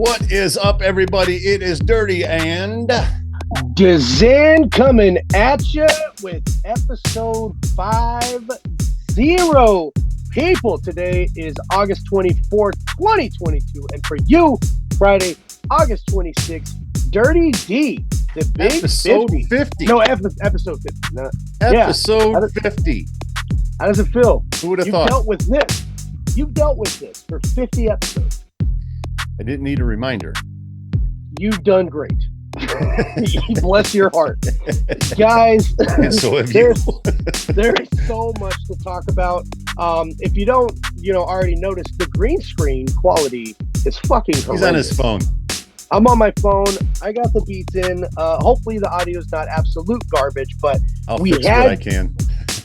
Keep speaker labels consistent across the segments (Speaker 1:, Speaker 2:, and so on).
Speaker 1: What is up, everybody? It is Dirty and
Speaker 2: DZAN coming at you with episode 50. People, today is August 24th, 2022. And for you, Friday, August 26th, Dirty D, the big
Speaker 1: episode
Speaker 2: 50.
Speaker 1: 50.
Speaker 2: No, episode 50. No,
Speaker 1: Episode 50.
Speaker 2: How does it feel?
Speaker 1: Who would have
Speaker 2: You've
Speaker 1: thought?
Speaker 2: You've dealt with this for 50 episodes.
Speaker 1: I didn't need a reminder.
Speaker 2: You've done great. Bless your heart. Guys,
Speaker 1: And so have you.
Speaker 2: there is so much to talk about. If you don't, already noticed, the green screen quality is fucking horrendous.
Speaker 1: He's on his phone.
Speaker 2: I'm on my phone. I got the beats in. Hopefully the audio is not absolute garbage, but
Speaker 1: I'll fix what I can.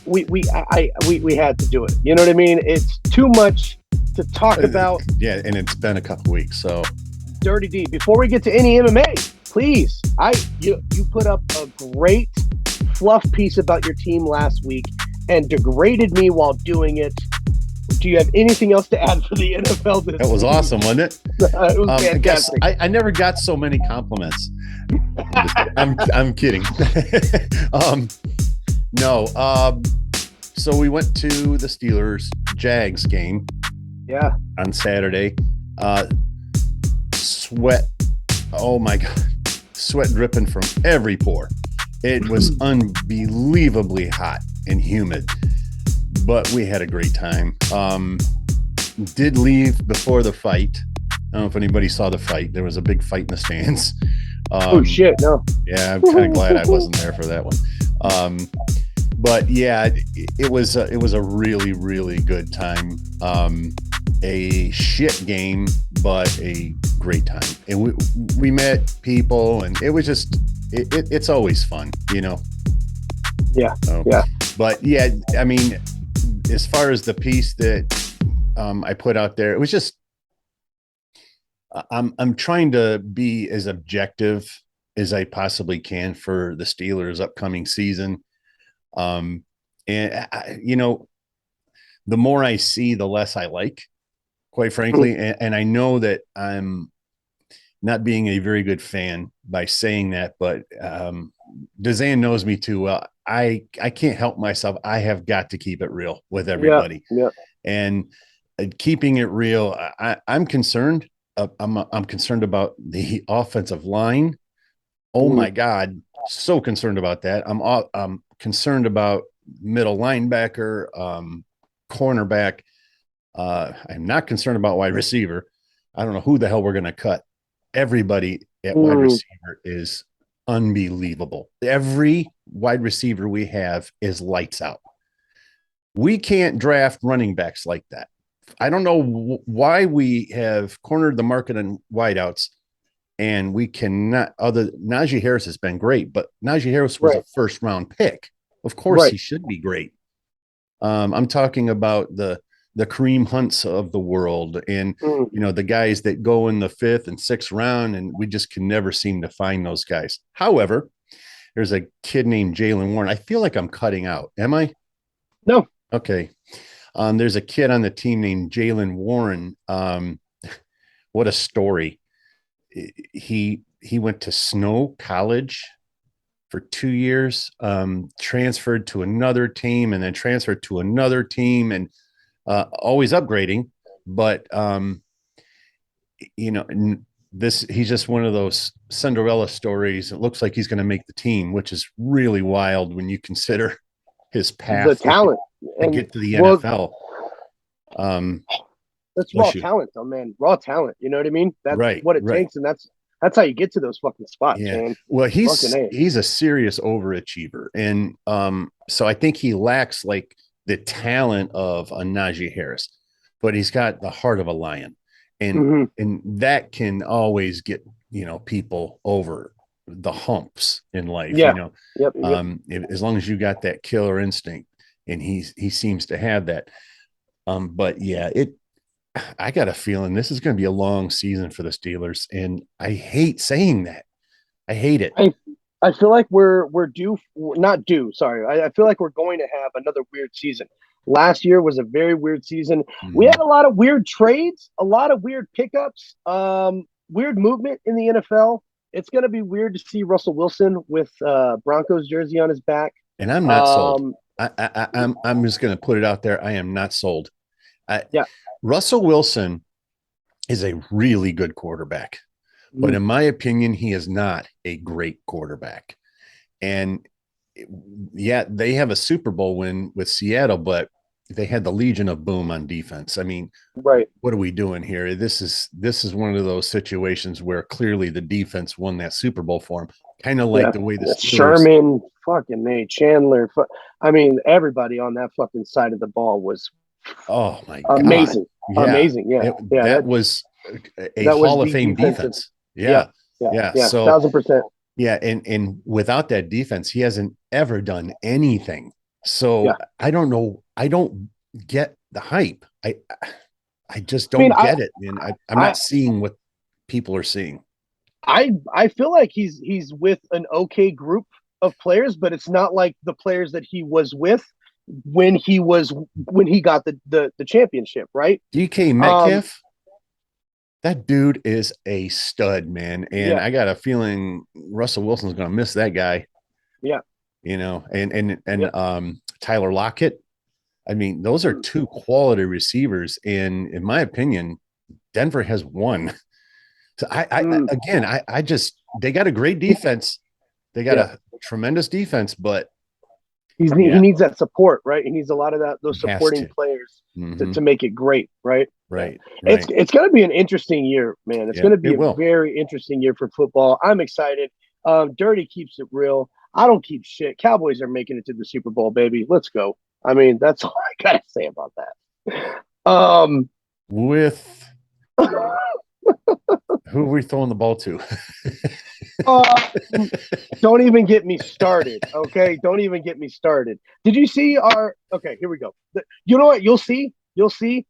Speaker 2: We had to do it. You know what I mean? It's too much to talk about.
Speaker 1: Yeah, and it's been a couple weeks, so
Speaker 2: Dirty D, before we get to any MMA, please, you put up a great fluff piece about your team last week and degraded me while doing it. Do you have anything else to add for the NFL this
Speaker 1: that was
Speaker 2: week?
Speaker 1: awesome, wasn't it?
Speaker 2: It was fantastic.
Speaker 1: I never got so many compliments. I'm kidding. No. So we went to the Steelers Jags game.
Speaker 2: Yeah.
Speaker 1: On Saturday. Sweat. Oh my God. Sweat dripping from every pore. It was unbelievably hot and humid, but we had a great time. Did leave before the fight. I don't know if anybody saw the fight. There was a big fight in the stands.
Speaker 2: Oh shit, no.
Speaker 1: Yeah, I'm kind of glad I wasn't there for that one. But yeah, it was a really, really good time. A shit game, but a great time. And we met people, and it was just it's always fun,
Speaker 2: Yeah.
Speaker 1: So,
Speaker 2: yeah.
Speaker 1: But yeah, I mean, as far as the piece that I put out there, it was just I'm trying to be as objective as I possibly can for the Steelers' upcoming season. And the more I see, the less I like, quite frankly. And I know that I'm not being a very good fan by saying that, but DZAN knows me too well. I can't help myself. I have got to keep it real with everybody.
Speaker 2: Yeah.
Speaker 1: And keeping it real, I'm concerned. I'm concerned about the offensive line. Oh my God, so concerned about that. I'm concerned about middle linebacker, cornerback. I'm not concerned about wide receiver. I don't know who the hell we're going to cut. Everybody at wide receiver is unbelievable. Every wide receiver we have is lights out. We can't draft running backs like that. I don't know why we have cornered the market on wideouts, and we cannot. Najee Harris has been great, but Najee Harris was a first round pick. Of course, he should be great. I'm talking about the Kareem Hunts of the world, and the guys that go in the 5th and 6th round, and we just can never seem to find those guys. However, there's a kid named Jaylen Warren. I feel like I'm cutting out. Am I?
Speaker 2: No.
Speaker 1: Okay. There's a kid on the team named Jaylen Warren. What a story. He went to Snow College for 2 years, transferred to another team, and then transferred to another team, and always upgrading. But he's just one of those Cinderella stories. It looks like he's going to make the team, which is really wild when you consider his path,
Speaker 2: the talent,
Speaker 1: to get to the NFL.
Speaker 2: That's raw talent, though, man. Raw talent. You know what I mean? That's what it takes, and that's how you get to those fucking spots, man.
Speaker 1: Well, he's a serious overachiever, and so I think he lacks like the talent of a Najee Harris, but he's got the heart of a lion, and that can always get people over the humps in life.
Speaker 2: Yep.
Speaker 1: As long as you got that killer instinct, and he seems to have that. But yeah, I got a feeling this is going to be a long season for the Steelers, and I hate saying that. I hate it.
Speaker 2: I feel like we're due. Not due. Sorry. I feel like we're going to have another weird season. Last year was a very weird season. We had a lot of weird trades, a lot of weird pickups. weird movement in the NFL. It's going to be weird to see Russell Wilson with Broncos jersey on his back.
Speaker 1: And I'm not sold.
Speaker 2: Um,
Speaker 1: I'm just going to put it out there. I am not sold. I,
Speaker 2: yeah,
Speaker 1: Russell Wilson is a really good quarterback, but
Speaker 2: mm,
Speaker 1: in my opinion, he is not a great quarterback. And yeah, they have a Super Bowl win with Seattle, but they had the Legion of Boom on defense. I mean,
Speaker 2: right.
Speaker 1: what are we doing here? This is one of those situations where clearly the defense won that Super Bowl for him, kind of like
Speaker 2: Yeah,
Speaker 1: the way the Steelers.
Speaker 2: Sherman, fucking Nate Chandler. I mean, everybody on that fucking side of the ball was
Speaker 1: Oh my God,
Speaker 2: amazing,
Speaker 1: yeah,
Speaker 2: amazing. Yeah, yeah.
Speaker 1: that was a
Speaker 2: That was
Speaker 1: Hall of
Speaker 2: the
Speaker 1: Fame
Speaker 2: defensive.
Speaker 1: defense.
Speaker 2: Yeah,
Speaker 1: Yeah,
Speaker 2: yeah,
Speaker 1: yeah.
Speaker 2: yeah.
Speaker 1: So
Speaker 2: 1000%.
Speaker 1: yeah, and without that defense, he hasn't ever done anything.
Speaker 2: Yeah.
Speaker 1: So I don't know. I don't get the hype. I just
Speaker 2: I mean,
Speaker 1: don't get it, and I'm
Speaker 2: I,
Speaker 1: not seeing what people are seeing.
Speaker 2: I feel like he's with an okay group of players, but it's not like the players that he was with when he got the championship, right?
Speaker 1: DK
Speaker 2: Um,
Speaker 1: Metcalf, that dude is a stud, man, and
Speaker 2: yeah,
Speaker 1: I got a feeling Russell Wilson's going to miss that guy.
Speaker 2: yeah,
Speaker 1: And
Speaker 2: yep.
Speaker 1: Tyler Lockett. I mean, those are
Speaker 2: Mm,
Speaker 1: two quality receivers, and in my opinion, Denver has won. So
Speaker 2: mm,
Speaker 1: again, I just they got a great defense. They got
Speaker 2: yeah.
Speaker 1: a tremendous defense, but
Speaker 2: He
Speaker 1: yeah,
Speaker 2: needs that support, right? He needs a lot of those
Speaker 1: he has
Speaker 2: supporting
Speaker 1: to.
Speaker 2: players
Speaker 1: Mm-hmm.
Speaker 2: to make it great, right? Yeah.
Speaker 1: Right,
Speaker 2: It's
Speaker 1: right.
Speaker 2: it's going to be an interesting year, man. It's
Speaker 1: Yeah,
Speaker 2: going to be
Speaker 1: it
Speaker 2: a
Speaker 1: will.
Speaker 2: very interesting year for football. I'm excited. Dirty keeps it real. I don't keep shit. Cowboys are making it to the Super Bowl, baby. Let's go. I mean, that's all I gotta say about that.
Speaker 1: With who are we throwing the ball to?
Speaker 2: uh, don't even get me started. Okay, don't even get me started. Did you see our? Okay, here we go. You know what? You'll see. You'll see.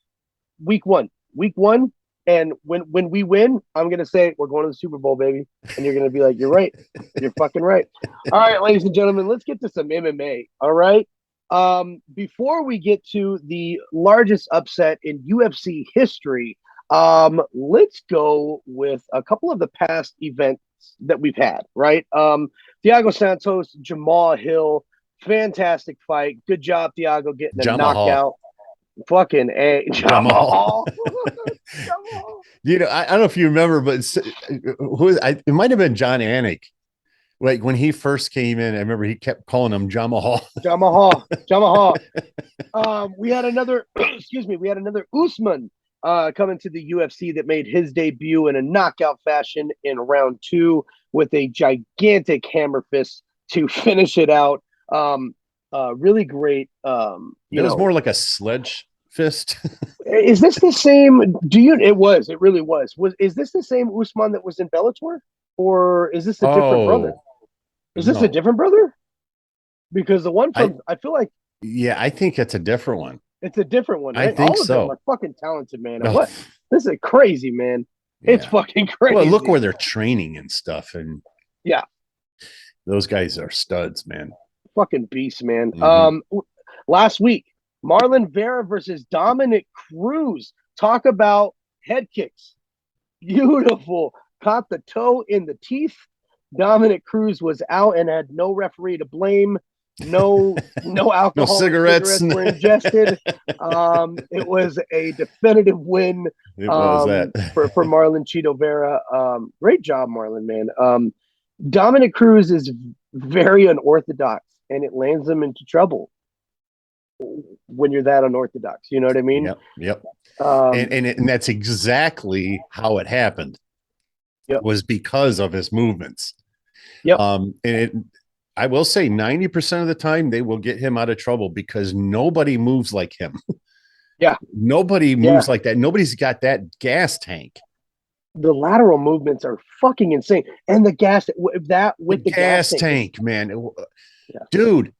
Speaker 2: Week one. Week one. And when we win, I'm gonna say we're going to the Super Bowl, baby. And you're gonna be like, you're right. You're fucking right. All right, ladies and gentlemen, let's get to some MMA. All right. Before we get to the largest upset in UFC history, let's go with a couple of the past events that we've had, right? Thiago Santos, Jamal Hill, fantastic fight. Good job, Thiago, getting a
Speaker 1: Jamal.
Speaker 2: knockout. Fucking a
Speaker 1: Jamal.
Speaker 2: Jamal. Jamal.
Speaker 1: I don't know if you remember, but it might have been John Anik. Like when he first came in, I remember he kept calling him Jamal.
Speaker 2: Jamal. Jamal. We had another excuse me, we had another Usman coming to the UFC that made his debut in a knockout fashion in round two with a gigantic hammer fist to finish it out. Really great.
Speaker 1: It was more like a sledge fist.
Speaker 2: Is this the same? It really was. Is this the same Usman that was in Bellator? Or is this a different brother?
Speaker 1: Oh
Speaker 2: Is this a
Speaker 1: no.
Speaker 2: different brother? Because the one
Speaker 1: I
Speaker 2: from, I feel like
Speaker 1: Yeah, I think it's a different one.
Speaker 2: it's a different one,
Speaker 1: I
Speaker 2: right?
Speaker 1: think
Speaker 2: All of them
Speaker 1: so.
Speaker 2: are fucking talented, man. And
Speaker 1: Oh,
Speaker 2: what? This is crazy, man. It's
Speaker 1: yeah.
Speaker 2: fucking
Speaker 1: Well, look
Speaker 2: crazy.
Speaker 1: where they're training and stuff, and
Speaker 2: Yeah,
Speaker 1: those guys are studs, man.
Speaker 2: fucking beast, man.
Speaker 1: Mm-hmm.
Speaker 2: Last week, Marlon Vera versus Dominic Cruz. Talk about head kicks. Beautiful. Caught the toe in the teeth. Dominic Cruz was out and had no referee to blame. No
Speaker 1: No
Speaker 2: alcohol or
Speaker 1: cigarettes.
Speaker 2: cigarettes were ingested. It was a definitive win
Speaker 1: It was that.
Speaker 2: for Marlon Cheeto Vera. Great job, Marlon, man. Dominic Cruz is very unorthodox, and it lands him into trouble when you're that unorthodox. You know what I mean?
Speaker 1: Yep, yep.
Speaker 2: Um,
Speaker 1: And that's exactly how it happened.
Speaker 2: yep,
Speaker 1: Was because of his movements.
Speaker 2: yep,
Speaker 1: And I will say 90% of the time they will get him out of trouble because nobody moves like him.
Speaker 2: yeah,
Speaker 1: Nobody
Speaker 2: yeah.
Speaker 1: moves like that. Nobody's got that gas tank.
Speaker 2: The lateral movements are fucking insane, and the gas that
Speaker 1: The
Speaker 2: with the gas
Speaker 1: gas
Speaker 2: tank,
Speaker 1: tank, man.
Speaker 2: yeah,
Speaker 1: Dude,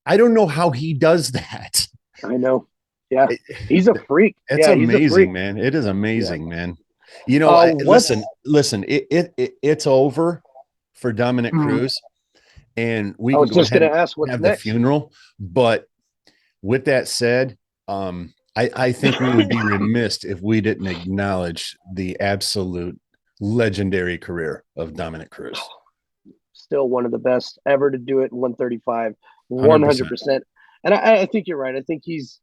Speaker 1: I don't know how he does that.
Speaker 2: I know. Yeah, he's a freak.
Speaker 1: It's
Speaker 2: Yeah, he's a freak.
Speaker 1: amazing, man. It is
Speaker 2: Yeah.
Speaker 1: amazing, man. Listen,
Speaker 2: What's
Speaker 1: it's over for Dominic
Speaker 2: hmm,
Speaker 1: Cruz, and we
Speaker 2: I
Speaker 1: can
Speaker 2: was
Speaker 1: go
Speaker 2: just
Speaker 1: ahead
Speaker 2: gonna
Speaker 1: and
Speaker 2: ask what's
Speaker 1: have the
Speaker 2: next.
Speaker 1: funeral. But with that said, I think we would be remiss if we didn't acknowledge the absolute legendary career of Dominic Cruz.
Speaker 2: Still one of the best ever to do it in 135,
Speaker 1: 100%.
Speaker 2: 100%. And I think you're right. I think he's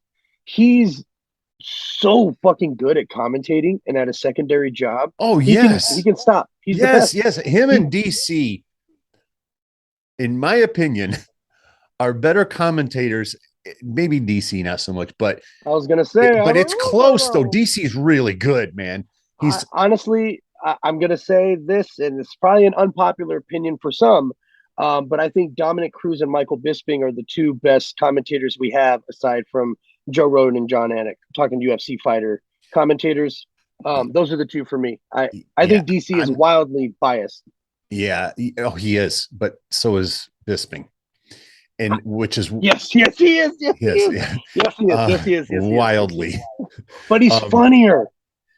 Speaker 2: so fucking good at commentating and at a secondary job.
Speaker 1: Oh,
Speaker 2: He
Speaker 1: yes.
Speaker 2: can stop. He's the
Speaker 1: Yes,
Speaker 2: best.
Speaker 1: yes. Him
Speaker 2: He
Speaker 1: and DC, in my opinion, are better commentators. Maybe DC not so much,
Speaker 2: I was gonna say I
Speaker 1: but
Speaker 2: don't
Speaker 1: it's close though.
Speaker 2: know.
Speaker 1: DC is really good, man. He's
Speaker 2: Honestly, I'm gonna say this, and it's probably an unpopular opinion for some, but I think Dominic Cruz and Michael Bisping are the two best commentators we have, aside from Joe Rogan and John Anik. I'm talking UFC fighter commentators. Those are the two for me. I
Speaker 1: yeah.
Speaker 2: think DC is
Speaker 1: I'm
Speaker 2: wildly biased.
Speaker 1: yeah. Oh, he is, but so is Bisping, and which is
Speaker 2: Yes, yes, he is. Yes, he
Speaker 1: yes,
Speaker 2: is.
Speaker 1: yeah,
Speaker 2: Yes, he is. Yes, he is. Yes, he is. Yes, he is.
Speaker 1: wildly.
Speaker 2: But he's
Speaker 1: Um,
Speaker 2: funnier.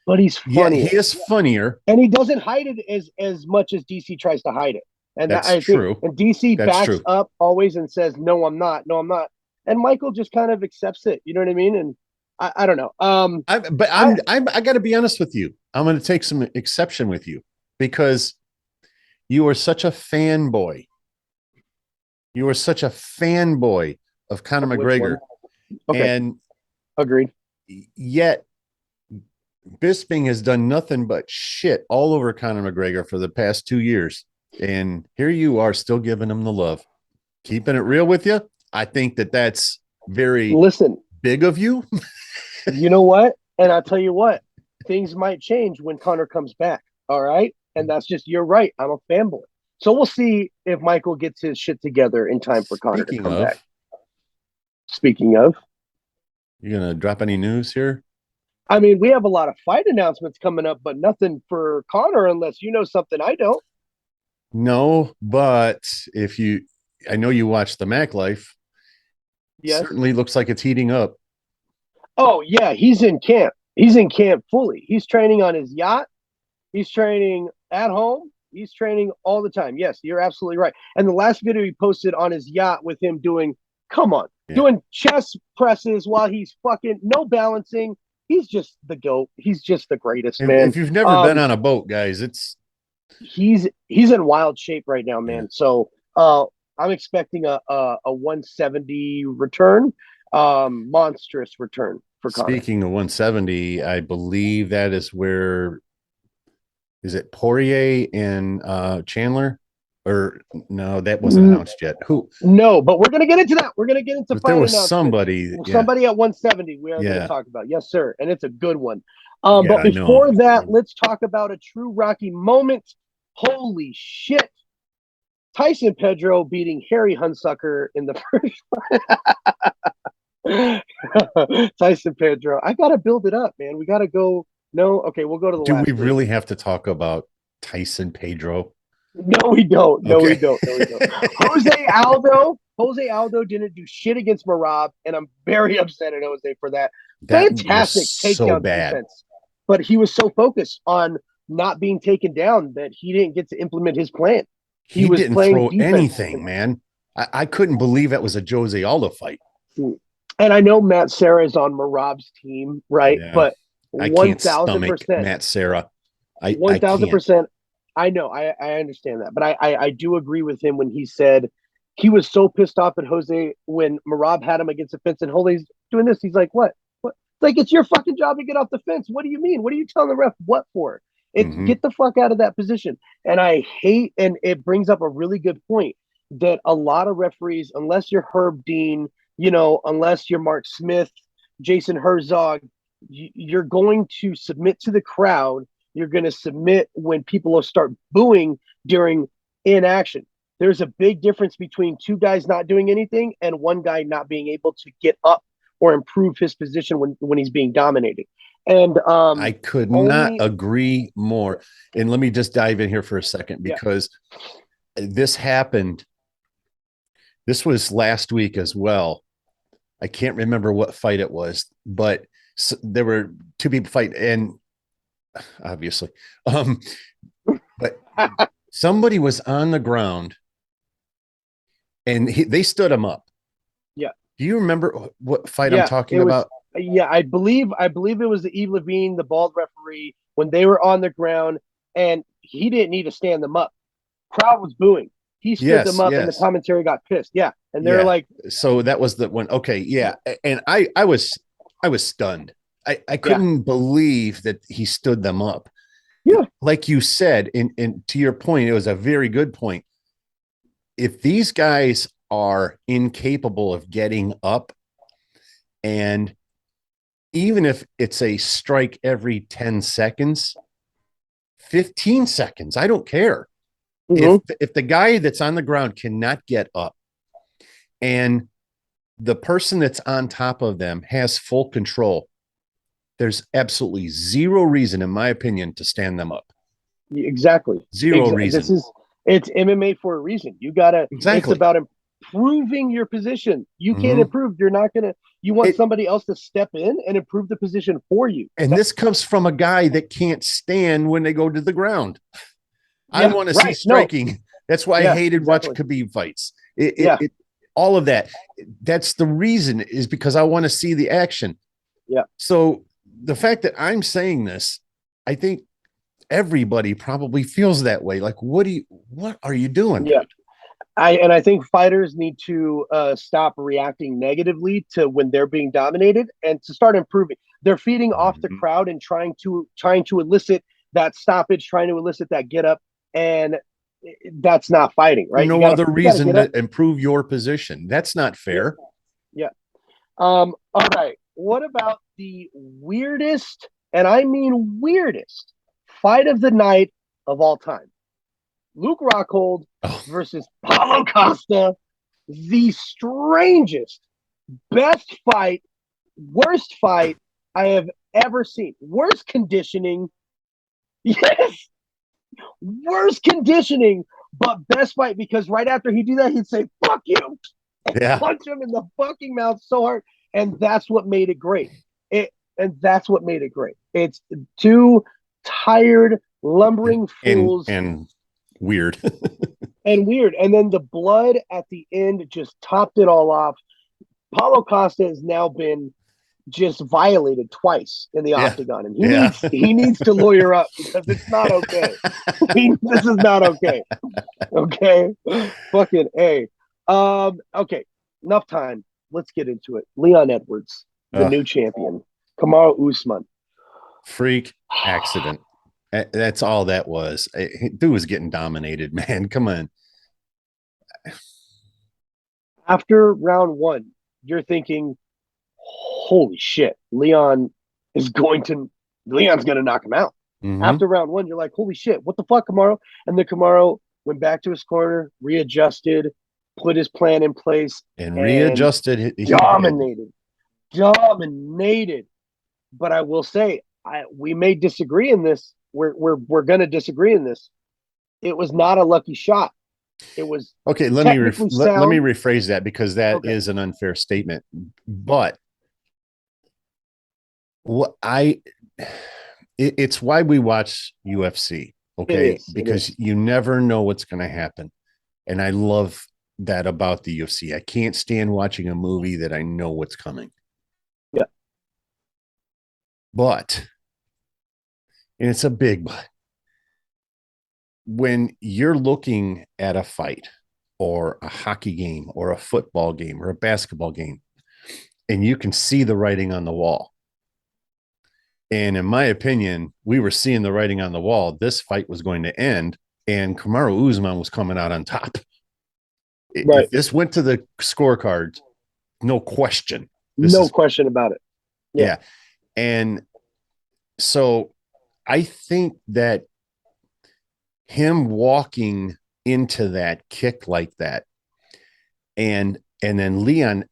Speaker 2: But he's
Speaker 1: yeah, he
Speaker 2: funnier.
Speaker 1: is funnier.
Speaker 2: And he doesn't hide it as much as DC tries to hide it. And that
Speaker 1: That's
Speaker 2: I think,
Speaker 1: true.
Speaker 2: and DC
Speaker 1: That's
Speaker 2: backs
Speaker 1: true.
Speaker 2: up always and says, "No, I'm not. No, I'm not." And Michael just kind of accepts it. You know what I mean? And I don't know.
Speaker 1: But
Speaker 2: I
Speaker 1: I got to be honest with you. I'm going to take some exception with you because you are such a fanboy. You are such a fanboy of Conor
Speaker 2: of which one?
Speaker 1: McGregor,
Speaker 2: Okay,
Speaker 1: and
Speaker 2: agreed.
Speaker 1: yet Bisping has done nothing but shit all over Conor McGregor for the past 2 years. And here you are still giving him the love, keeping it real with you. I think that that's very
Speaker 2: Listen,
Speaker 1: big of you.
Speaker 2: you know what? And I'll tell you what, things might change when Connor comes back. All right, and that's just you're right. I'm a fanboy. So we'll see if Michael gets his shit together in time for Connor to
Speaker 1: Speaking
Speaker 2: come back.
Speaker 1: of,
Speaker 2: Speaking of,
Speaker 1: you going to drop any news here?
Speaker 2: I mean, we have a lot of fight announcements coming up, but nothing for Connor unless you know something I don't.
Speaker 1: No, but if you, I know you watched the Mac Life.
Speaker 2: Yes.
Speaker 1: Certainly looks like it's heating up.
Speaker 2: Oh, yeah, he's in camp. He's in camp fully. He's training on his yacht. He's training at home. He's training all the time. Yes, you're absolutely right. And the last video he posted on his yacht with him doing, come on,
Speaker 1: Yeah.
Speaker 2: doing chest presses while he's fucking no balancing. He's just the GOAT. He's just the greatest, man.
Speaker 1: If you've never been
Speaker 2: Um,
Speaker 1: on a boat, guys, it's
Speaker 2: he's in wild shape right now,
Speaker 1: yeah.
Speaker 2: man. So I'm expecting a 170 return, monstrous return for Connor.
Speaker 1: Speaking of 170, I believe that is where is it Poirier and Chandler? Or no, that wasn't announced yet. Who?
Speaker 2: No, but we're gonna get into that. We're gonna get into
Speaker 1: If there
Speaker 2: fight
Speaker 1: was
Speaker 2: announcements.
Speaker 1: somebody, yeah,
Speaker 2: Somebody at 170 we are going to
Speaker 1: yeah,
Speaker 2: talk about. Yes, sir. And it's a good one.
Speaker 1: yeah,
Speaker 2: But
Speaker 1: I know.
Speaker 2: before that, let's talk about a true Rocky moment. Holy shit. Tyson Pedro beating Harry Hunsucker in the first. Tyson Pedro. I got to build it up, man. We got to go. No, okay, we'll go to the
Speaker 1: Do we
Speaker 2: last three.
Speaker 1: really have to talk about Tyson Pedro?
Speaker 2: No, we don't. No, we
Speaker 1: Okay.
Speaker 2: don't. No, we don't. Jose Aldo. Jose Aldo didn't do shit against Marab, and I'm very upset at Jose for that.
Speaker 1: That
Speaker 2: Fantastic
Speaker 1: was so
Speaker 2: takedown
Speaker 1: bad.
Speaker 2: defense, but he was so focused on not being taken down that he didn't get to implement his plan. He
Speaker 1: He
Speaker 2: was
Speaker 1: didn't
Speaker 2: playing
Speaker 1: throw
Speaker 2: defense,
Speaker 1: anything, man. I couldn't believe that was a Jose Aldo fight.
Speaker 2: and I know Matt Serra is on Marab's team, right?
Speaker 1: Yeah.
Speaker 2: But
Speaker 1: I
Speaker 2: one
Speaker 1: can't
Speaker 2: thousand
Speaker 1: stomach
Speaker 2: percent,
Speaker 1: Matt Serra.
Speaker 2: one
Speaker 1: I
Speaker 2: thousand
Speaker 1: can't.
Speaker 2: percent. I know, I understand that, but I do agree with him when he said he was so pissed off at Jose when Marab had him against the fence, and Jose's doing this. He's like, "What? What? It's like it's your fucking job to get off the fence. What do you mean? What are you telling the ref what for? It's
Speaker 1: Mm-hmm.
Speaker 2: get the fuck out of that position." And I hate, and it brings up a really good point that a lot of referees, unless you're Herb Dean, unless you're Mark Smith, Jason Herzog, you're going to submit to the crowd. You're going to submit when people will start booing during inaction. There's a big difference between two guys not doing anything and one guy not being able to get up or improve his position when he's being dominated. And
Speaker 1: I could not
Speaker 2: only
Speaker 1: agree more. And let me just dive in here for a second
Speaker 2: yeah,
Speaker 1: because this happened. This was last week as well. I can't remember what fight it was, but there were two people fight, and obviously, but somebody was on the ground, and they stood him up.
Speaker 2: yeah,
Speaker 1: Do you remember what fight I'm
Speaker 2: yeah.
Speaker 1: talking
Speaker 2: It was
Speaker 1: about?
Speaker 2: Yeah, I believe it was the Eve Levine, the bald referee, when they were on the ground, and he didn't need to stand them up. Crowd was booing. He stood them
Speaker 1: Yes,
Speaker 2: up, and the
Speaker 1: yes.
Speaker 2: commentary got pissed. Yeah, and they're
Speaker 1: Yeah.
Speaker 2: like,
Speaker 1: So that was the one. Okay, yeah. And I was stunned. I
Speaker 2: yeah,
Speaker 1: couldn't believe that he stood them up.
Speaker 2: yeah,
Speaker 1: Like you said, and to your point, it was a very good point. If these guys are incapable of getting up, and even if it's a strike every 10 seconds, 15 seconds, I don't care.
Speaker 2: hmm
Speaker 1: If the guy that's on the ground cannot get up and the person that's on top of them has full control, there's absolutely zero reason, in my opinion, to stand them up.
Speaker 2: exactly.
Speaker 1: Zero
Speaker 2: This
Speaker 1: reason.
Speaker 2: is it's MMA for a reason. You gotta. It's
Speaker 1: Exactly.
Speaker 2: about improving your position. You can't
Speaker 1: Mm-hmm.
Speaker 2: improve. You're not gonna. You want
Speaker 1: It
Speaker 2: somebody else to step in and improve the position for you.
Speaker 1: and this comes from a guy that can't stand when they go to the ground. I
Speaker 2: Yeah,
Speaker 1: want to see
Speaker 2: right. No.
Speaker 1: striking. That's why I
Speaker 2: Yeah,
Speaker 1: hated watching
Speaker 2: exactly.
Speaker 1: Khabib fights. It,
Speaker 2: Yeah,
Speaker 1: it all of that. That's the reason, is because I want to see the action.
Speaker 2: yeah,
Speaker 1: So the fact that I'm saying this, I think everybody probably feels that way. Like, what are you doing?
Speaker 2: yeah. I think fighters need to stop reacting negatively to when they're being dominated and to start improving. They're feeding off the
Speaker 1: Mhm.
Speaker 2: crowd and trying to elicit that stoppage, trying to elicit that get up, and that's not fighting,
Speaker 1: For
Speaker 2: right? You
Speaker 1: no
Speaker 2: gotta
Speaker 1: other
Speaker 2: you gotta
Speaker 1: reason
Speaker 2: get up.
Speaker 1: to improve your position. That's not
Speaker 2: Yeah,
Speaker 1: fair.
Speaker 2: yeah. All right. What about the weirdest, and I mean weirdest, fight of the night of all time? Luke Rockhold
Speaker 1: Oh,
Speaker 2: versus Paulo Costa, the strangest, best fight, worst fight I have ever seen. Worst conditioning. Yes, worst conditioning, but best fight because right after he do that, he'd say, fuck you,
Speaker 1: yeah.
Speaker 2: punch him in the fucking mouth so hard. And that's what made it great. And that's what made it great. It's two tired, lumbering
Speaker 1: and
Speaker 2: fools
Speaker 1: and weird.
Speaker 2: and weird. And then the blood at the end just topped it all off. Paulo Costa has now been just violated twice in the
Speaker 1: Yeah.
Speaker 2: octagon, and he
Speaker 1: Yeah.
Speaker 2: needs he needs to lawyer up because it's not okay. This is not okay. Okay, fucking a. Okay, enough time. Let's get into it. Leon Edwards, the
Speaker 1: uh,
Speaker 2: new champion. Kamaru Usman.
Speaker 1: freak accident. That's all that was. Dude was getting dominated, man. Come on.
Speaker 2: After round one, you're thinking, "Holy shit, Leon's going to knock him out."
Speaker 1: Mm-hmm.
Speaker 2: After round one, you're like, "Holy shit, what the fuck, Kamaru?" And then Kamaru went back to his corner, readjusted, put his plan in place,
Speaker 1: And
Speaker 2: and
Speaker 1: readjusted. He did.
Speaker 2: dominated, dominated. But I will say, we may disagree in this. We're going to disagree in this. It was not a lucky shot. It was
Speaker 1: Okay,
Speaker 2: technically
Speaker 1: let me
Speaker 2: sound.
Speaker 1: rephrase that, because that
Speaker 2: Okay.
Speaker 1: is an unfair statement. But what I it's why we watch UFC,
Speaker 2: It
Speaker 1: okay?
Speaker 2: is. It
Speaker 1: Because
Speaker 2: is.
Speaker 1: you never know what's going to happen. And I love that about the UFC. I can't stand watching a movie that I know what's coming.
Speaker 2: Yeah.
Speaker 1: But, and it's a big but, when you're looking at a fight or a hockey game or a football game or a basketball game, and you can see the writing on the wall. And in my opinion, we were seeing the writing on the wall. This fight was going to end, and Kamaru Usman was coming out on top.
Speaker 2: Right.
Speaker 1: If this went to the scorecards, no question, this
Speaker 2: No
Speaker 1: is,
Speaker 2: question about it. Yeah.
Speaker 1: yeah. And so I think that him walking into that kick like that, and then Leon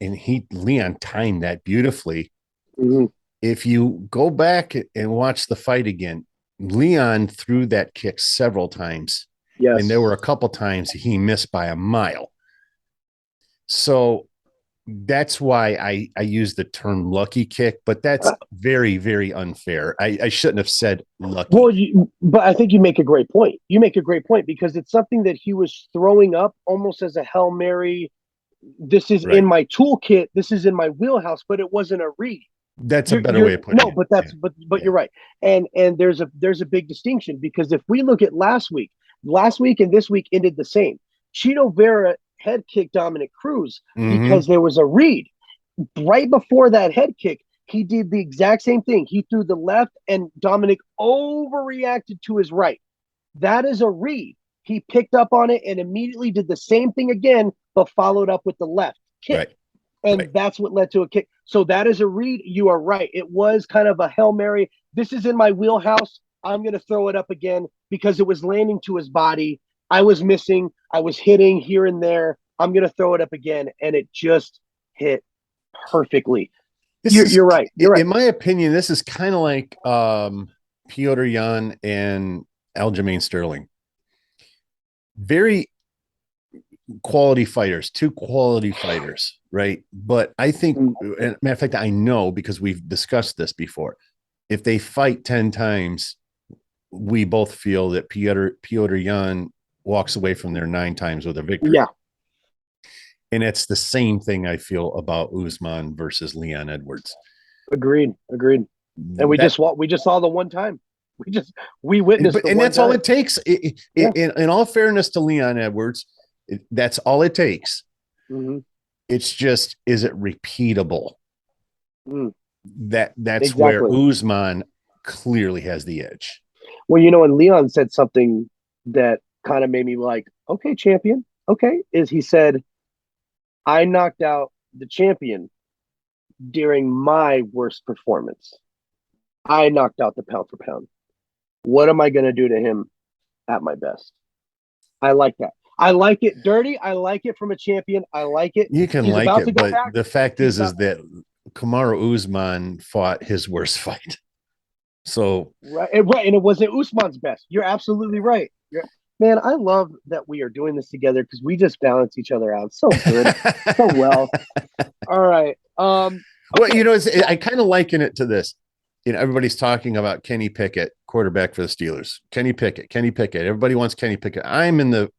Speaker 1: timed that beautifully.
Speaker 2: Mhm.
Speaker 1: If you go back and watch the fight again, Leon threw that kick several times, and there
Speaker 2: Yes.
Speaker 1: were a couple times he missed by a mile. So that's why I use the term lucky kick, but that's
Speaker 2: Uh,
Speaker 1: very, very unfair. I shouldn't have said lucky.
Speaker 2: but I think you make a great point. You make a great point because it's something that he was throwing up almost as a Hail Mary. This is in
Speaker 1: Right.
Speaker 2: my toolkit. This is in my wheelhouse, but it wasn't a read.
Speaker 1: That's a better
Speaker 2: You're
Speaker 1: way of putting
Speaker 2: no,
Speaker 1: it.
Speaker 2: but
Speaker 1: Yeah.
Speaker 2: but
Speaker 1: Yeah.
Speaker 2: you're right. And there's a big distinction, because if we look at last week and this week ended the same. Chito Vera head kicked Dominic Cruz
Speaker 1: Mm-hmm.
Speaker 2: because there was a read right before that head kick. He did the exact same thing. He threw the left, and Dominic overreacted to his right. That is a read. He picked up on it and immediately did the same thing again, but followed up with the left kick.
Speaker 1: Right.
Speaker 2: And
Speaker 1: Right.
Speaker 2: that's what led to a kick. So that is a read. You are right. It was kind of a Hail Mary. This is in my wheelhouse. I'm going to throw it up again because it was landing to his body. I was missing. I was hitting here and there. I'm going to throw it up again. And it just hit perfectly.
Speaker 1: This
Speaker 2: You're,
Speaker 1: is,
Speaker 2: you're right. You're right.
Speaker 1: in my opinion, this is kind of like Piotr Jan and Aljamain Sterling. Very quality fighters, two quality fighters, right? But I think, and matter of fact, I know because we've discussed this before. If they fight 10 times, we both feel that Piotr Jan walks away from there 9 times with a victory.
Speaker 2: Yeah.
Speaker 1: And it's the same thing I feel about Usman versus Leon Edwards.
Speaker 2: Agreed. Agreed. And
Speaker 1: That
Speaker 2: we just saw the one time. We witnessed the
Speaker 1: and
Speaker 2: one
Speaker 1: that's all
Speaker 2: time.
Speaker 1: it takes.
Speaker 2: Yeah.
Speaker 1: In all fairness to Leon Edwards, that's all it takes.
Speaker 2: Mm-hmm.
Speaker 1: It's just, is it repeatable?
Speaker 2: Mm,
Speaker 1: That's where
Speaker 2: exactly.
Speaker 1: Usman clearly has the edge.
Speaker 2: Well, and Leon said something that kind of made me like, okay, champion. Okay. Is he said, I knocked out the champion during my worst performance. I knocked out the pound for pound. What am I going to do to him at my best? I like that. I like it dirty. I like it from a champion. I like it.
Speaker 1: You can
Speaker 2: He's
Speaker 1: like
Speaker 2: about to
Speaker 1: it,
Speaker 2: go
Speaker 1: but
Speaker 2: back.
Speaker 1: the fact
Speaker 2: He's
Speaker 1: is
Speaker 2: about
Speaker 1: that Kamaru Usman fought his worst fight. So
Speaker 2: right, and it wasn't Usman's best. You're absolutely right. Man, I love that we are doing this together because we just balance each other out so good, so well. All right.
Speaker 1: well,
Speaker 2: Okay.
Speaker 1: I kind of liken it to this. Everybody's talking about Kenny Pickett, quarterback for the Steelers. Kenny Pickett, Kenny Pickett. Everybody wants Kenny Pickett. I'm in the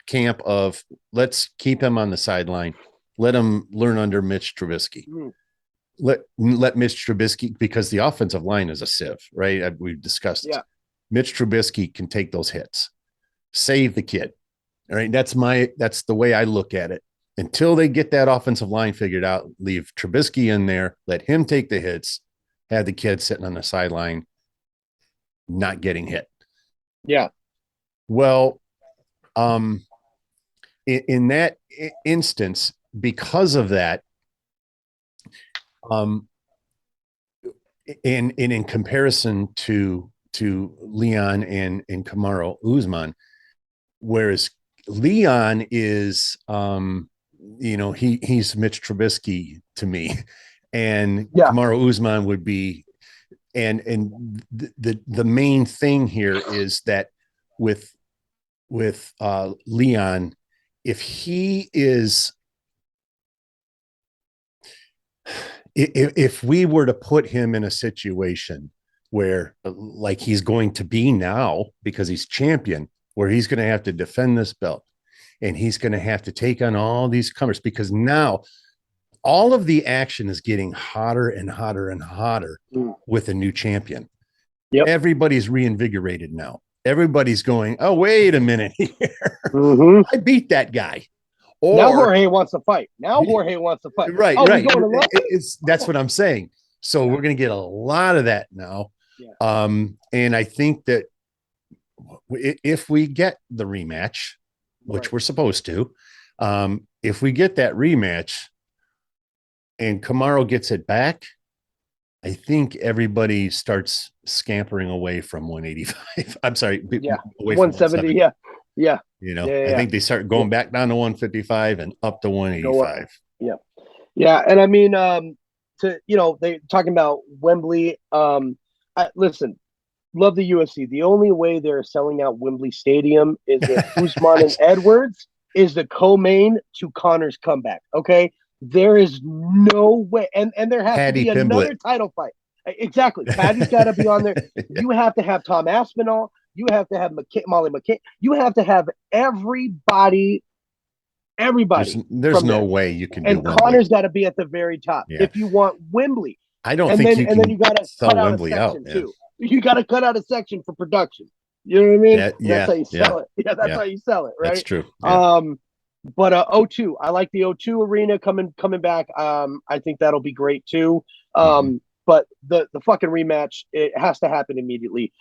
Speaker 1: camp of, let's keep him on the sideline. Let him learn under Mitch Trubisky.
Speaker 2: Mm,
Speaker 1: Let Mitch Trubisky, because the offensive line is a sieve, right? We've discussed.
Speaker 2: yeah.
Speaker 1: Mitch Trubisky can take those hits, save the kid. All right, that's the way I look at it. Until they get that offensive line figured out, leave Trubisky in there, let him take the hits, have the kid sitting on the sideline, not getting hit.
Speaker 2: Yeah.
Speaker 1: Well, in that instance, because of that, and in comparison to Leon and Kamaru Usman, whereas Leon is, he's Mitch Trubisky to me, and
Speaker 2: Yeah.
Speaker 1: Kamaru Usman would be, and the main thing here is that with Leon, if he is, if we were to put him in a situation where, like he's going to be now because he's champion, where he's going to have to defend this belt and he's going to have to take on all these comers, because now all of the action is getting hotter and hotter and hotter with a new champion.
Speaker 2: Yep.
Speaker 1: Everybody's reinvigorated now. Everybody's going, oh, wait a minute here.
Speaker 2: Mm-hmm.
Speaker 1: I beat that guy.
Speaker 2: Now Jorge wants to fight.
Speaker 1: Right,
Speaker 2: Oh,
Speaker 1: right.
Speaker 2: we going to love
Speaker 1: That's what I'm saying. So we're going to get a lot of that now.
Speaker 2: Yeah.
Speaker 1: And I think that if we get the rematch, which we're supposed to, if we get that rematch and Kamaru gets it back, I think everybody starts scampering away from 185. I'm sorry, away from
Speaker 2: 170. Yeah. Yeah.
Speaker 1: I think they start going back down to 155 and up to 185.
Speaker 2: Yeah. Yeah. And I mean, they talking about Wembley. Listen, love the UFC. The only way they're selling out Wembley Stadium is if Usman and Edwards is the co-main to Connor's comeback. Okay. There is no way. And there has
Speaker 1: Paddy
Speaker 2: to be another title fight. Exactly. Paddy's got to be on there. Yeah. You have to have Tom Aspinall. You have to have Molly McCann. You have to have everybody.
Speaker 1: There's no way you can do
Speaker 2: and
Speaker 1: Wembley.
Speaker 2: Connor's got to be at the very top.
Speaker 1: Yeah.
Speaker 2: If you want Wembley,
Speaker 1: I don't
Speaker 2: And
Speaker 1: think
Speaker 2: then
Speaker 1: you
Speaker 2: and then
Speaker 1: can
Speaker 2: you got to cut
Speaker 1: sell
Speaker 2: out a
Speaker 1: Wembley out,
Speaker 2: section
Speaker 1: man.
Speaker 2: too. You got to cut out a section for production. You know what I mean?
Speaker 1: Yeah,
Speaker 2: And that's how
Speaker 1: yeah,
Speaker 2: you
Speaker 1: yeah,
Speaker 2: sell it. Yeah, that's
Speaker 1: yeah.
Speaker 2: how you sell it,
Speaker 1: That's
Speaker 2: right?
Speaker 1: true. Yeah.
Speaker 2: Um, but O2, I like the O2 arena coming back. I think that'll be great too.
Speaker 1: Hmm.
Speaker 2: But the fucking rematch, it has to happen immediately.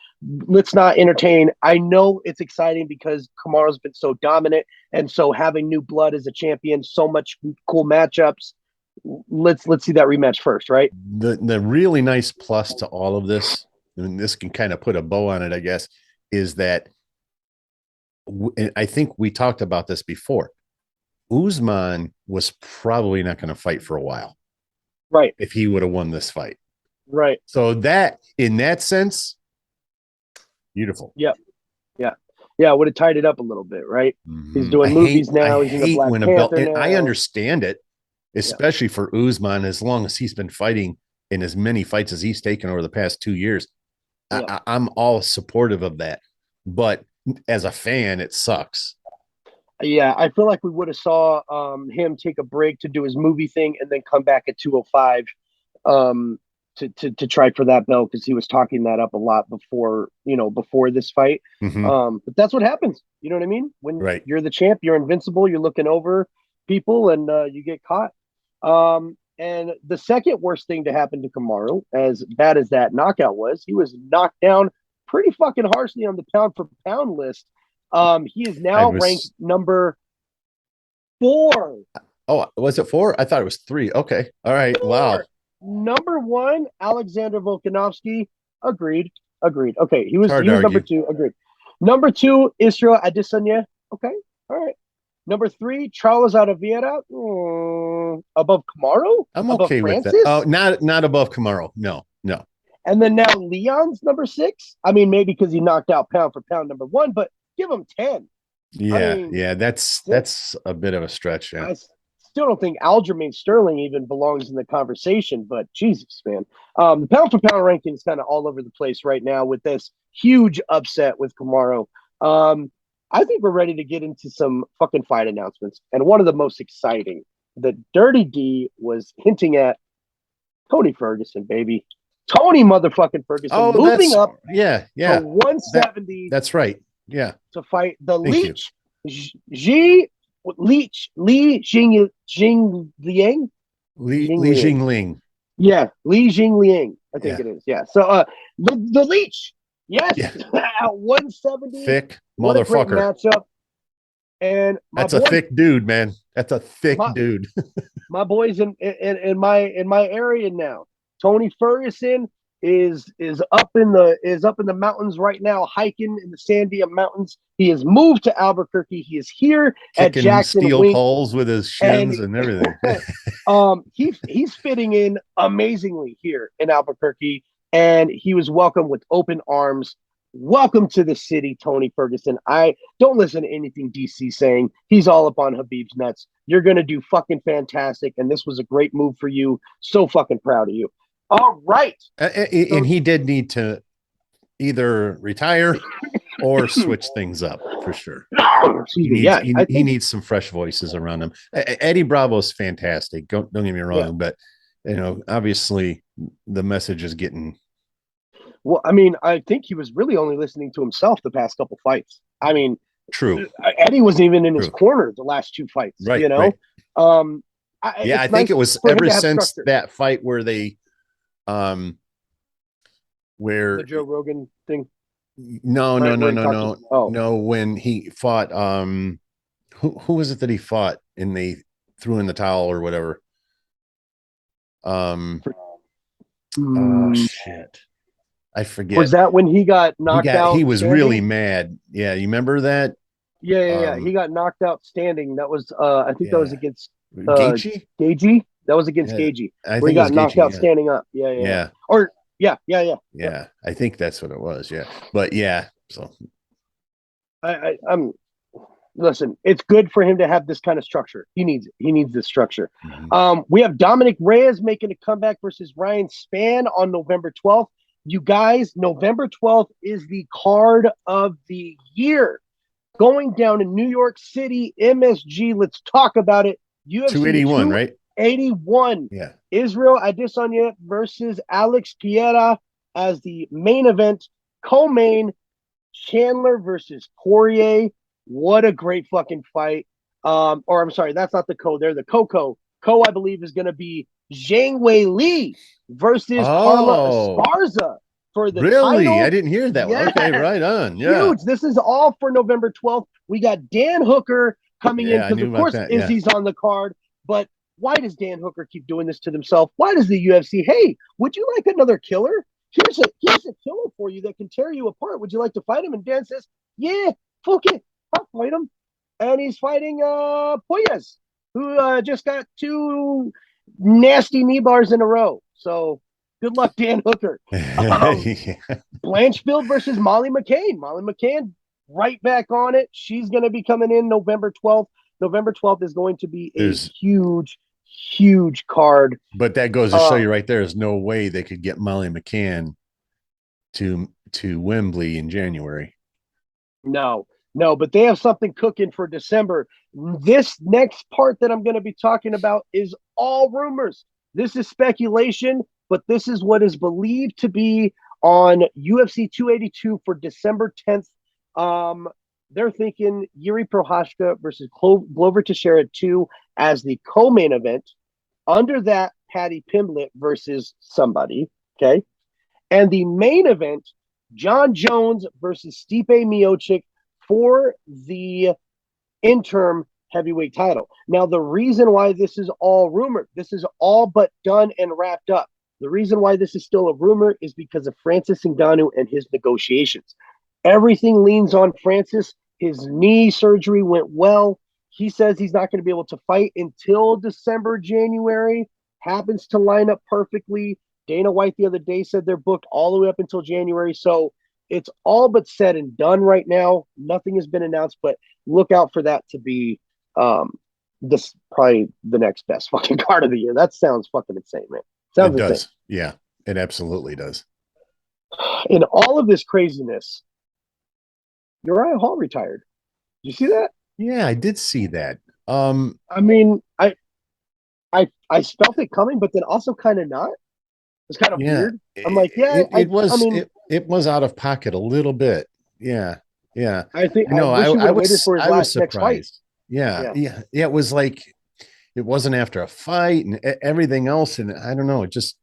Speaker 2: Let's not entertain. I know it's exciting because Kamaru's been so dominant, and so having new blood as a champion, so much cool matchups. Let's see that rematch first, right?
Speaker 1: The really nice plus to all of this, and this can kind of put a bow on it, I guess, is that I think we talked about this before. Usman was probably not going to fight for a while
Speaker 2: Right,
Speaker 1: if he would have won this fight.
Speaker 2: right.
Speaker 1: So that, in that sense, beautiful.
Speaker 2: Yep, yeah, yeah. Would have tied it up a little bit, right? He's
Speaker 1: I
Speaker 2: doing
Speaker 1: hate
Speaker 2: movies
Speaker 1: I
Speaker 2: now. He's in the
Speaker 1: hate
Speaker 2: Black
Speaker 1: when a belt,
Speaker 2: Panther
Speaker 1: and I
Speaker 2: now.
Speaker 1: understand it,
Speaker 2: Yeah,
Speaker 1: especially for Usman, as long as he's been fighting in as many fights as he's taken over the past 2 years.
Speaker 2: yeah.
Speaker 1: I'm all supportive of that, but as a fan, it sucks.
Speaker 2: Yeah, I feel like we would have saw him take a break to do his movie thing and then come back at 205 um, to try for that belt because he was talking that up a lot before this fight.
Speaker 1: Mm-hmm.
Speaker 2: But that's what happens. You know what I mean? When
Speaker 1: Right.
Speaker 2: you're the champ, you're invincible. You're looking over people and you get caught. And the second worst thing to happen to Kamaru, as bad as that knockout was, he was knocked down pretty fucking harshly on the pound for pound list. He is
Speaker 1: I
Speaker 2: now ranked
Speaker 1: was.
Speaker 2: number 4.
Speaker 1: Oh, was it 4? I thought it was 3. Okay. All right. Wow.
Speaker 2: 4. Number 1, Alexander Volkanovski. Agreed. Agreed. Okay, he
Speaker 1: It's
Speaker 2: was
Speaker 1: hard
Speaker 2: he
Speaker 1: to
Speaker 2: was number
Speaker 1: argue.
Speaker 2: 2. Agreed. Number 2, Israel Adesanya. Okay. All right. Number 3, Charles Oliveira. Above Kamaru?
Speaker 1: I'm
Speaker 2: Above
Speaker 1: okay with that. Oh,
Speaker 2: Francis?
Speaker 1: not above Camaro. No, no.
Speaker 2: And then now Leon's number 6. I mean, maybe because he knocked out pound for pound number 1, but give him 10. I
Speaker 1: Yeah,
Speaker 2: mean,
Speaker 1: yeah. That's a bit of a stretch. Yeah.
Speaker 2: I still don't think Aljamain Sterling even belongs in the conversation, but Jesus, man. The pound for pound ranking is kind of all over the place right now with this huge upset with Kamaru. Um, I think we're ready to get into some fucking fight announcements. And one of the most exciting, the Dirty D was hinting at Tony Ferguson, baby. Tony motherfucking Ferguson
Speaker 1: Oh,
Speaker 2: moving up
Speaker 1: yeah,
Speaker 2: to
Speaker 1: yeah. That
Speaker 2: 170
Speaker 1: that's right. Yeah.
Speaker 2: to fight the
Speaker 1: Thank you.
Speaker 2: Leech, Ji Leech Li Jing Liang.
Speaker 1: Li
Speaker 2: Liang.
Speaker 1: Jingling.
Speaker 2: Yeah, Li Liang. I think
Speaker 1: Yeah.
Speaker 2: it is. Yeah. So the Leech. Yes,
Speaker 1: Yeah.
Speaker 2: at 170.
Speaker 1: Thick
Speaker 2: What a great
Speaker 1: motherfucker.
Speaker 2: matchup. And my
Speaker 1: That's a
Speaker 2: boy,
Speaker 1: thick dude, man. That's a thick
Speaker 2: my
Speaker 1: dude.
Speaker 2: my boys in my area now. Tony Ferguson is up in the mountains right now, hiking in the Sandia Mountains. He has moved to Albuquerque. He is here at
Speaker 1: Kicking
Speaker 2: Jackson
Speaker 1: steel
Speaker 2: Wink,
Speaker 1: poles with his
Speaker 2: and
Speaker 1: shins and everything.
Speaker 2: he's fitting in amazingly here in Albuquerque, and he was welcomed with open arms. Welcome to the city, Tony Ferguson. I don't listen to anything DC saying. He's all up on Habib's nuts. You're gonna do fucking fantastic, and this was a great move for you. So fucking proud of you. All right.
Speaker 1: And
Speaker 2: So
Speaker 1: he did need to either retire or switch things up for sure.
Speaker 2: excuse me. Yeah, I
Speaker 1: He
Speaker 2: think
Speaker 1: needs some fresh voices around him. Eddie Bravo is fantastic. Don't get me
Speaker 2: yeah.
Speaker 1: wrong, but obviously the message is getting
Speaker 2: Well, I mean, I think he was really only listening to himself the past couple fights. I mean,
Speaker 1: true.
Speaker 2: Eddie wasn't even in his
Speaker 1: True.
Speaker 2: corner the last 2 fights.
Speaker 1: Right,
Speaker 2: You know,
Speaker 1: right.
Speaker 2: um,
Speaker 1: Yeah, I
Speaker 2: it's
Speaker 1: think it
Speaker 2: nice
Speaker 1: was
Speaker 2: for him
Speaker 1: ever
Speaker 2: to have
Speaker 1: since
Speaker 2: structure.
Speaker 1: that fight where they um
Speaker 2: The
Speaker 1: where
Speaker 2: Joe Rogan thing,
Speaker 1: no, no,
Speaker 2: right?
Speaker 1: no,
Speaker 2: Where he
Speaker 1: no,
Speaker 2: talks.
Speaker 1: no,
Speaker 2: Oh,
Speaker 1: no, when he fought who was it that he fought and they threw in the towel or whatever? Um
Speaker 2: for,
Speaker 1: oh
Speaker 2: mm,
Speaker 1: shit. I
Speaker 2: was
Speaker 1: forget.
Speaker 2: that when he got knocked
Speaker 1: He
Speaker 2: out
Speaker 1: was really
Speaker 2: standing?
Speaker 1: mad. Yeah, you remember that?
Speaker 2: Yeah, yeah, yeah. He
Speaker 1: Um
Speaker 2: got knocked out standing. That was, I think that was
Speaker 1: yeah.
Speaker 2: against uh
Speaker 1: Gaethje?
Speaker 2: Gagey. That was against
Speaker 1: Yeah.
Speaker 2: Gagey,
Speaker 1: I
Speaker 2: where he
Speaker 1: think it was
Speaker 2: got knocked
Speaker 1: Gaethje,
Speaker 2: out
Speaker 1: yeah.
Speaker 2: standing up. Yeah, yeah, yeah.
Speaker 1: Yeah.
Speaker 2: Or yeah, yeah, yeah. Yep.
Speaker 1: Yeah. I think that's what it was. Yeah. But yeah, so
Speaker 2: I'm listen, it's good for him to have this kind of structure. He needs it. He needs this structure.
Speaker 1: mhm.
Speaker 2: We have Dominic Reyes making a comeback versus Ryan Spann on November 12th. You guys, November 12th is the card of the year. Going down in New York City, MSG. Let's talk about it. UFC
Speaker 1: 281, right?
Speaker 2: 281.
Speaker 1: Yeah.
Speaker 2: Israel Adesanya versus Alex Pereira as the main event. Co-main, Chandler versus Poirier. What a great fucking fight. Or I'm sorry, that's not the co. They're the Coco. Co, I believe, is going to be Zhang Wei Li versus Carla
Speaker 1: Oh,
Speaker 2: Esparza for the
Speaker 1: really? I
Speaker 2: title.
Speaker 1: didn't hear that one.
Speaker 2: Yes,
Speaker 1: Okay, right on. Yeah.
Speaker 2: huge. This is all for November 12th. We got Dan Hooker coming in
Speaker 1: Yeah, I
Speaker 2: because,
Speaker 1: knew
Speaker 2: of
Speaker 1: about
Speaker 2: course,
Speaker 1: that. Yeah.
Speaker 2: Izzy's on the card. But why does Dan Hooker keep doing this to himself? Why does the UFC? Hey, would you like another killer? Here's a killer for you that can tear you apart. Would you like to fight him? And Dan says, yeah, fuck it, I'll fight him. And he's fighting Poyes, who just got two nasty knee bars in a row. So good luck, Dan Hooker. Um,
Speaker 1: Yeah.
Speaker 2: Blanchfield versus Molly McCain. Molly McCain right back on it. She's going to be coming in November 12th. November 12th is going to be a
Speaker 1: There's,
Speaker 2: huge card.
Speaker 1: but that goes to show you right there, there's no way they could get Molly McCann to Wembley in January.
Speaker 2: No, no, but they have something cooking for December. This next part that I'm going to be talking about is all rumors. This is speculation, but this is what is believed to be on UFC 282 for December 10th. They're thinking Yuri Prohashka versus Glover Teixeira 2 as the co-main event. Under that, Patty Pimblett versus somebody. Okay. And the main event, John Jones versus Stipe Miocic for the interim heavyweight title. Now, the reason why this is all rumored, this is all but done and wrapped up. The reason why this is still a rumor is because of Francis Ngannou and his negotiations. Everything leans on Francis. His knee surgery went well. He says he's not going to be able to fight until December, January. Happens to line up perfectly. Dana White the other day said they're booked all the way up until January. So it's all but said and done right now. Nothing has been announced, but look out for that to be this probably the next best fucking card of the year. That sounds fucking insane, man.
Speaker 1: It
Speaker 2: Sounds insane.
Speaker 1: does. Yeah, it absolutely does.
Speaker 2: In all of this craziness, Uriah Hall retired. Did you see that?
Speaker 1: Yeah, I did see that.
Speaker 2: I mean, I felt it coming, but then also kind of not. It's kind of
Speaker 1: yeah,
Speaker 2: weird. I'm like, yeah, I mean,
Speaker 1: it was out of pocket a little bit. Yeah, yeah.
Speaker 2: I
Speaker 1: I know.
Speaker 2: wish he would have waited for his
Speaker 1: I was
Speaker 2: last next fight.
Speaker 1: surprised. Yeah,
Speaker 2: Yeah.
Speaker 1: yeah, yeah. It was like it wasn't after a fight and everything else, and I don't know. It just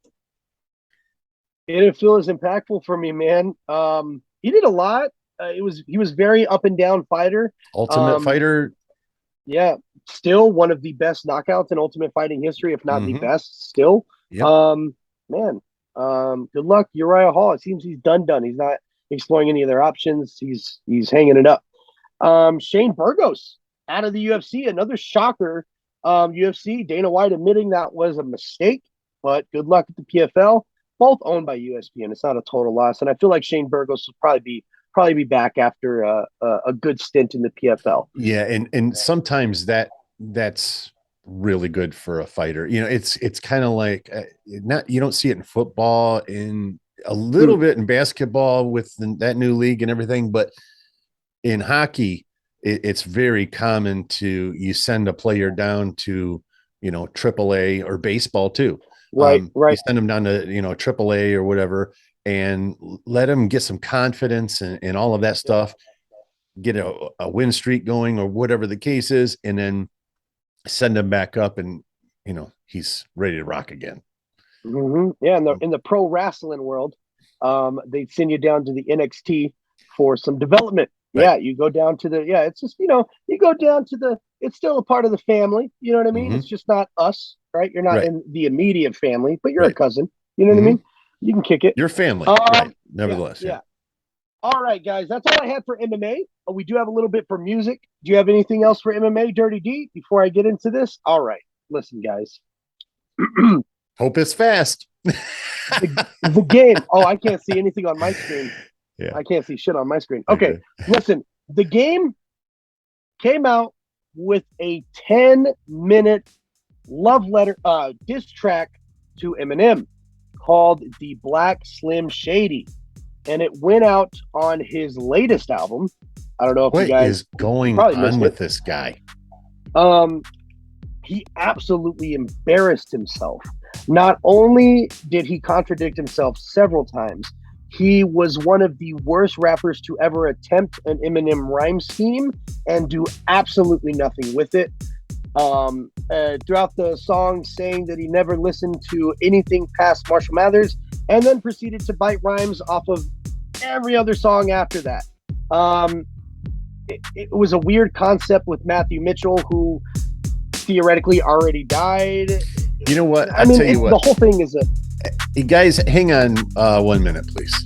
Speaker 2: It didn't feel as impactful for me, man. He did a lot. He was very up and down fighter.
Speaker 1: Ultimate
Speaker 2: Um,
Speaker 1: Fighter.
Speaker 2: yeah, still one of the best knockouts in Ultimate Fighting history, if not the
Speaker 1: Mm-hmm.
Speaker 2: best. Still,
Speaker 1: Yep.
Speaker 2: man. Good luck, Uriah Hall. It seems he's done. He's not exploring any of their options. He's hanging it up. Shane Burgos out of the UFC, another shocker. UFC, Dana White admitting that was a mistake, but good luck at the PFL. Both owned by USP, and it's not a total loss. And I feel like Shane Burgos will probably be back after a good stint in the PFL.
Speaker 1: Yeah, and sometimes that's really good for a fighter. You know, it's kind of like not you don't see it in football, in a little bit in basketball with that new league and everything, but in hockey, it's very common to you send a player down to AAA or baseball too.
Speaker 2: Right,
Speaker 1: You
Speaker 2: right.
Speaker 1: send them down to AAA or whatever, and let them get some confidence and all of that stuff, get a win streak going or whatever the case is, and then send him back up and he's ready to rock again.
Speaker 2: Mm-hmm. Yeah, in the pro wrestling world, they'd send you down to the NXT for some development.
Speaker 1: Right.
Speaker 2: Yeah, you go down to it's just, you go down to it's still a part of the family. You know what I mean?
Speaker 1: Mm-hmm.
Speaker 2: It's just not us, right? You're not
Speaker 1: Right.
Speaker 2: in the immediate family, but you're a
Speaker 1: Right.
Speaker 2: cousin. You know what I
Speaker 1: Mm-hmm.
Speaker 2: mean? You can kick it.
Speaker 1: Your family. Right. Nevertheless.
Speaker 2: Yeah. All right, guys, that's all I had for MMA. We do have a little bit for music. Do you have anything else for MMA, Dirty D, before I get into this? All right, listen, guys.
Speaker 1: Hope it's fast.
Speaker 2: The game. Oh, I can't see anything on my screen.
Speaker 1: Yeah.
Speaker 2: I can't see shit on my screen. Okay, listen. The game came out with a 10-minute love letter diss track to Eminem called The Black Slim Shady. And it went out on his latest album. I don't know if
Speaker 1: what
Speaker 2: you guys
Speaker 1: is going
Speaker 2: probably
Speaker 1: on with
Speaker 2: it.
Speaker 1: this guy.
Speaker 2: He absolutely embarrassed himself Not only did he contradict himself several times, he was one of the worst rappers to ever attempt an Eminem rhyme scheme and do absolutely nothing with it. Throughout the song, saying that he never listened to anything past Marshall Mathers, and then proceeded to bite rhymes off of every other song after that. It was a weird concept with Matthew Mitchell, who theoretically already died.
Speaker 1: You know what?
Speaker 2: I mean, the whole thing is a
Speaker 1: Hey, guys, hang on 1 minute, please.